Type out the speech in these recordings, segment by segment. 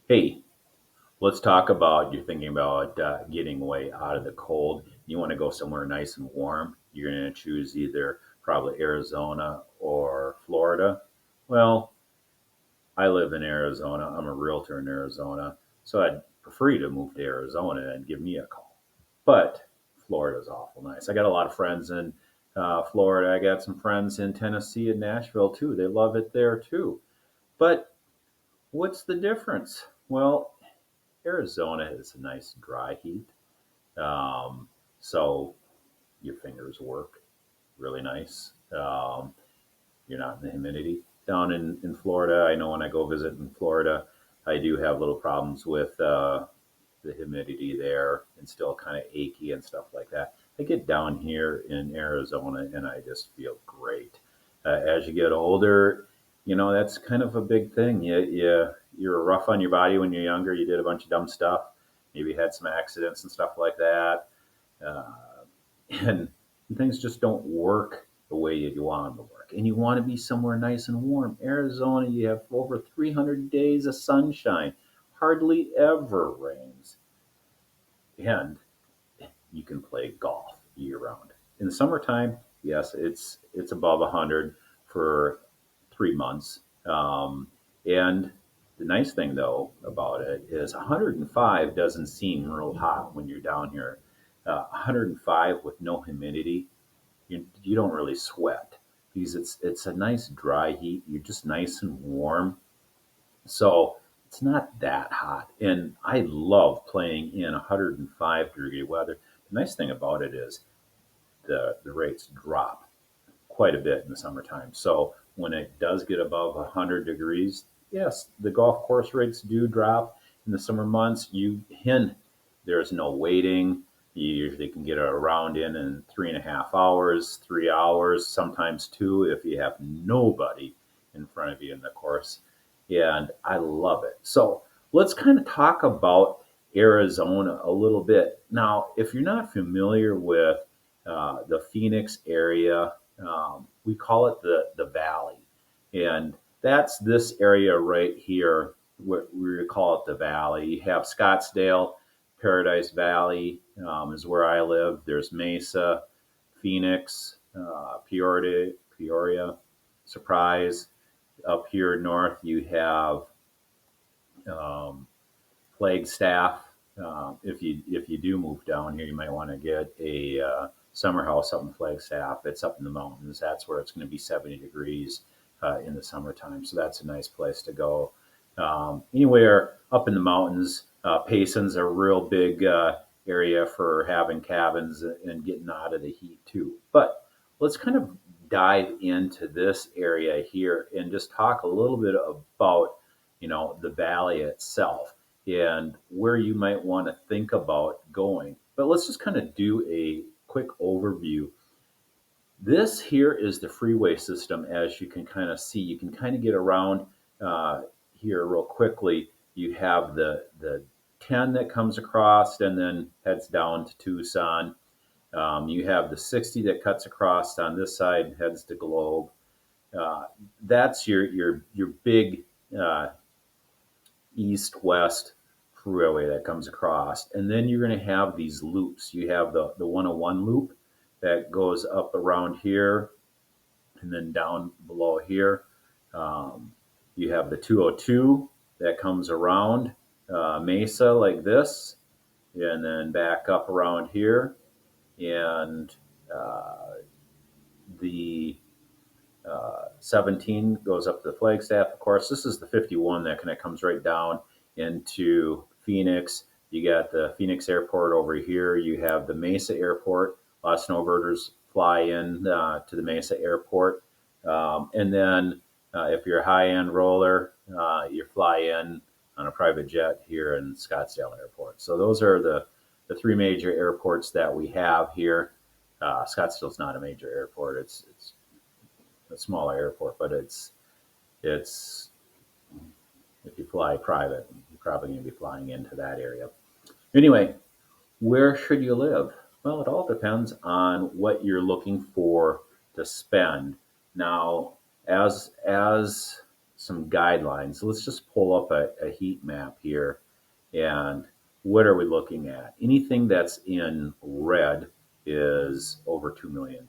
Hey, let's talk about you're thinking about getting away out of the cold. You want to go somewhere nice and warm. You're going to choose either probably Arizona or Florida. Well, I live in Arizona. I'm a realtor in Arizona. So I'd prefer you to move to Arizona and give me a call. But Florida's awful nice. I got a lot of friends in Florida. I got some friends in Tennessee and Nashville too. They love it there too. But what's the difference? Well, Arizona is a nice dry heat. Um, so your fingers work really nice. You're not in the humidity. Down in Florida, I know when I go visit in Florida, I do have little problems with the humidity there and still kind of achy and stuff like that. I get down here in Arizona and I just feel great. As you get older, that's kind of a big thing. You're rough on your body when you're younger. You did a bunch of dumb stuff. Maybe had some accidents and stuff like that. Uh, and things just don't work the way you want them to work. And you want to be somewhere nice and warm. Arizona, you have over 300 days of sunshine, hardly ever rains, and you can play golf year round. In the summertime, yes, it's above 100 for 3 months. And the nice thing though about it is 105 doesn't seem real hot when you're down here. 105 with no humidity, you don't really sweat because it's a nice dry heat. You're just nice and warm, so it's not that hot. And I love playing in 105-degree weather. The nice thing about it is the rates drop quite a bit in the summertime. So when it does get above 100 degrees, yes, the golf course rates do drop in the summer months. There's no waiting. You usually can get a round in 3.5 hours, 3 hours, sometimes two if you have nobody in front of you in the course. And I love it. So let's kind of talk about Arizona a little bit. Now, if you're not familiar with the Phoenix area, we call it the Valley. And that's this area right here. We call it the Valley. You have Scottsdale, Paradise Valley is where I live. There's Mesa, Phoenix, Peoria, Surprise. Up here north, you have um, Flagstaff. If you do move down here, you might want to get a summer house up in Flagstaff. It's up in the mountains. That's where it's going to be 70 degrees in the summertime. So that's a nice place to go. Anywhere up in the mountains, Payson's a real big area for having cabins and getting out of the heat too. But let's kind of dive into this area here and just talk a little bit about the valley itself and where you might want to think about going. But let's just kind of do a quick overview. This here is the freeway system, as you can kind of see. You can kind of get around here real quickly. You have the 10 that comes across and then heads down to Tucson. You have the 60 that cuts across on this side and heads to Globe. That's your big east-west freeway that comes across. And then you're going to have these loops. You have the 101 loop that goes up around here and then down below here. You have the 202 that comes around Mesa like this and then back up around here. And the 17 goes up to the Flagstaff. Of course, this is the 51 that kind of comes right down into Phoenix. You got the Phoenix Airport over here. You have the Mesa Airport. A lot of snowbirders fly in to the Mesa Airport. And then if you're a high-end roller, you fly in on a private jet here in Scottsdale Airport. So those are the three major airports that we have here. Scottsdale's not a major airport. It's a smaller airport, but it's if you fly private, you're probably going to be flying into that area. Anyway, where should you live? Well, it all depends on what you're looking for to spend. Now, as some guidelines. Let's just pull up a heat map here. And what are we looking at? Anything that's in red is over $2 million.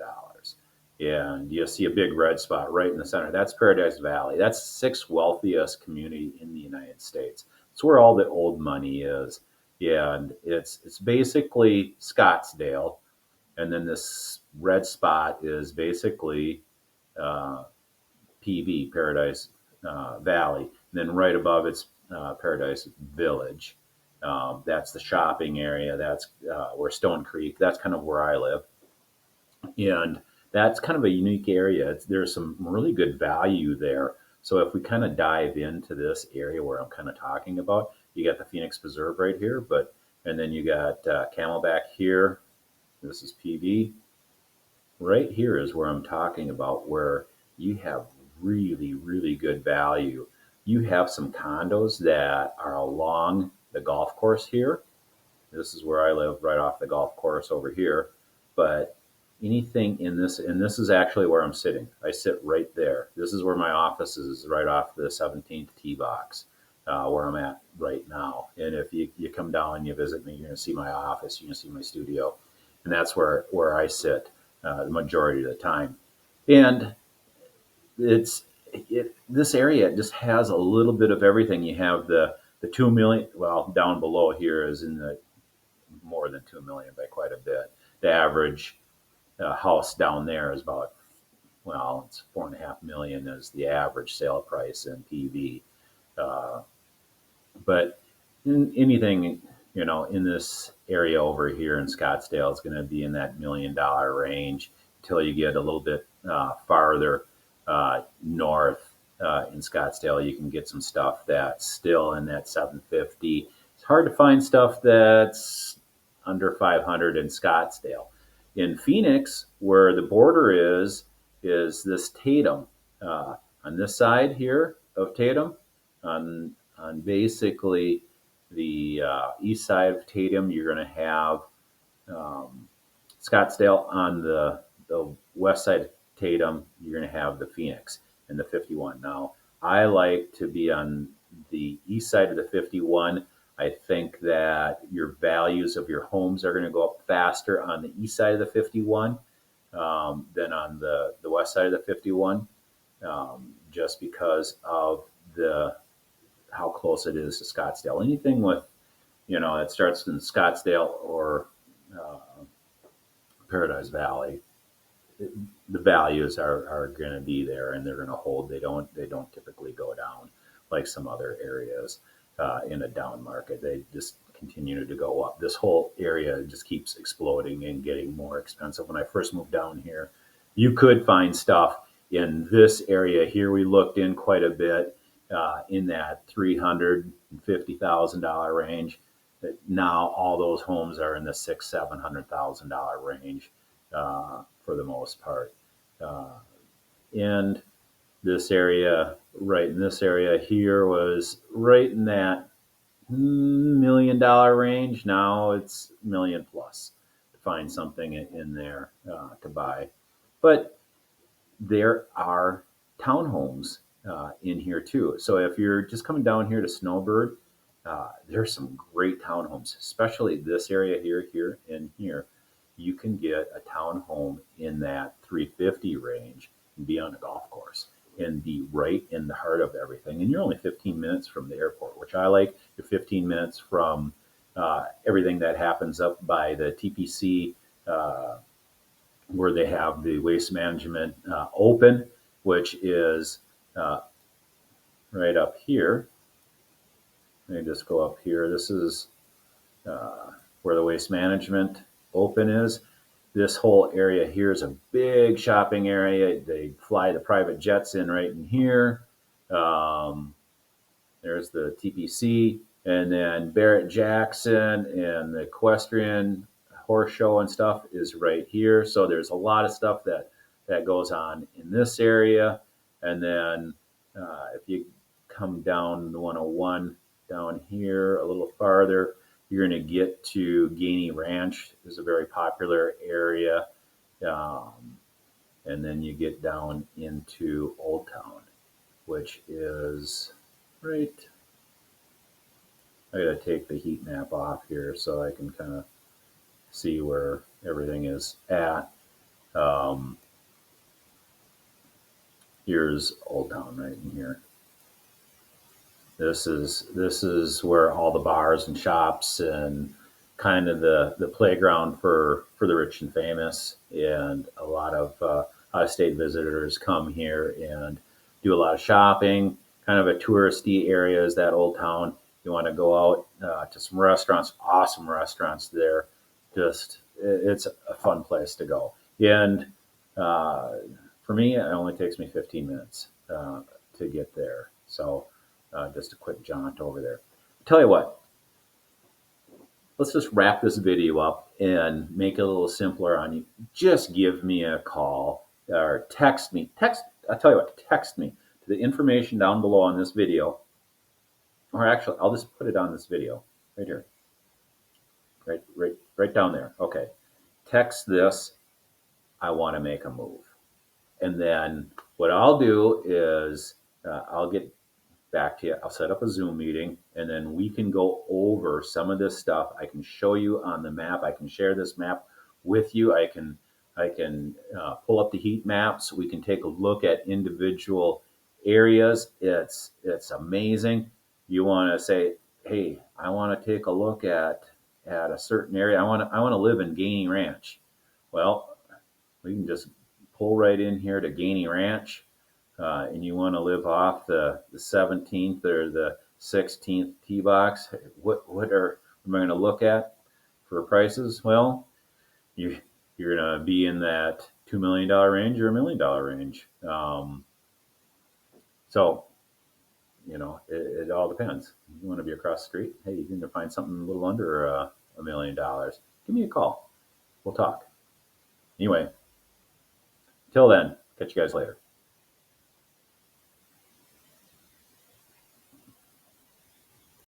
And you see a big red spot right in the center. That's Paradise Valley. That's the sixth wealthiest community in the United States. It's where all the old money is. And it's basically Scottsdale. And then this red spot is basically uh, PV, Paradise Valley. And then right above it's Paradise Village. That's the shopping area. That's where Stone Creek. That's kind of where I live, and that's kind of a unique area. There's some really good value there. So if we kind of dive into this area where I'm kind of talking about, you got the Phoenix Preserve right here, but and then you got Camelback here. This is PV. Right here is where I'm talking about, where you have really, really good value. You have some condos that are along the golf course here. This is where I live, right off the golf course over here. But anything in this, and this is actually where I'm sitting. I sit right there. This is where my office is, right off the 17th tee box, where I'm at right now. And if you come down and you visit me, you're going to see my office, you're going to see my studio. And that's where I sit the majority of the time. And this area just has a little bit of everything. You have the 2 million, well, down below here is in the more than 2 million by quite a bit. The average house down there is about, well, it's 4.5 million is the average sale price in PV. Uh, but anything, in this area over here in Scottsdale is going to be in that $1 million range until you get a little bit farther north in Scottsdale. You can get some stuff that's still in that 750. It's hard to find stuff that's under 500 in Scottsdale. In Phoenix, where the border is this Tatum. On this side here of Tatum, on basically the east side of Tatum, you're going to have Scottsdale. On the west side of Tatum, you're going to have the Phoenix and the 51. Now, I like to be on the east side of the 51. I think that your values of your homes are going to go up faster on the east side of the 51 than on the west side of the 51, just because of how close it is to Scottsdale. Anything with, that starts in Scottsdale or Paradise Valley, the values are going to be there and they're going to hold. They don't typically go down like some other areas in a down market. They just continue to go up. This whole area just keeps exploding and getting more expensive. When I first moved down here, you could find stuff in this area here. We looked in quite a bit in that $350,000 range. Now all those homes are in the $600,000-$700,000 range for the most part. And this area, right in this area here, was right in that $1 million range. Now it's million plus to find something in there to buy. But there are townhomes in here too. So if you're just coming down here to Snowbird, there's some great townhomes, especially this area here, and here. You can get a townhome in that 350 range and be on a golf course and be right in the heart of everything. And you're only 15 minutes from the airport, which I like. You're 15 minutes from everything that happens up by the TPC, where they have the waste management open, which is right up here. Let me just go up here. This is where the waste management open is. This whole area here is a big shopping area. They fly the private jets in right in here. There's the TPC, and then Barrett Jackson and the equestrian horse show and stuff is right here. So there's a lot of stuff that goes on in this area. And then if you come down the 101 down here a little farther, you're going to get to Gainey Ranch. Is a very popular area. And then you get down into Old Town. which is right. I gotta take the heat map off here so I can kind of see where everything is at. Um, Here's Old Town right in here. This is where all the bars and shops and kind of the playground for the rich and famous, and a lot of out of state visitors come here and do a lot of shopping. Kind of a touristy area is that Old Town. You want to go out to some restaurants, awesome restaurants there. Just it's a fun place to go. And uh, for me, it only takes me 15 minutes to get there. So just a quick jaunt over there. Tell you what, let's just wrap this video up and make it a little simpler on you. Just give me a call or text me. I'll tell you what, text me to the information down below on this video. Or actually, I'll just put it on this video right here. Right down there. Okay. Text this, I want to make a move. And then what I'll do is I'll get back to you. I'll set up a Zoom meeting, and then we can go over some of this stuff. I can show you on the map. I can share this map with you. I can pull up the heat maps. We can take a look at individual areas. It's amazing. You want to say, hey, I want to take a look at a certain area. I want to live in Gainey Ranch. Well, we can just pull right in here to Gainey Ranch. And you want to live off the 17th or the 16th tee box, what am I going to look at for prices? Well, you're going to be in that $2 million range or $1 million range. So, it all depends. You want to be across the street? Hey, you can find something a little under $1 million. Give me a call. We'll talk. Anyway, till then, catch you guys later.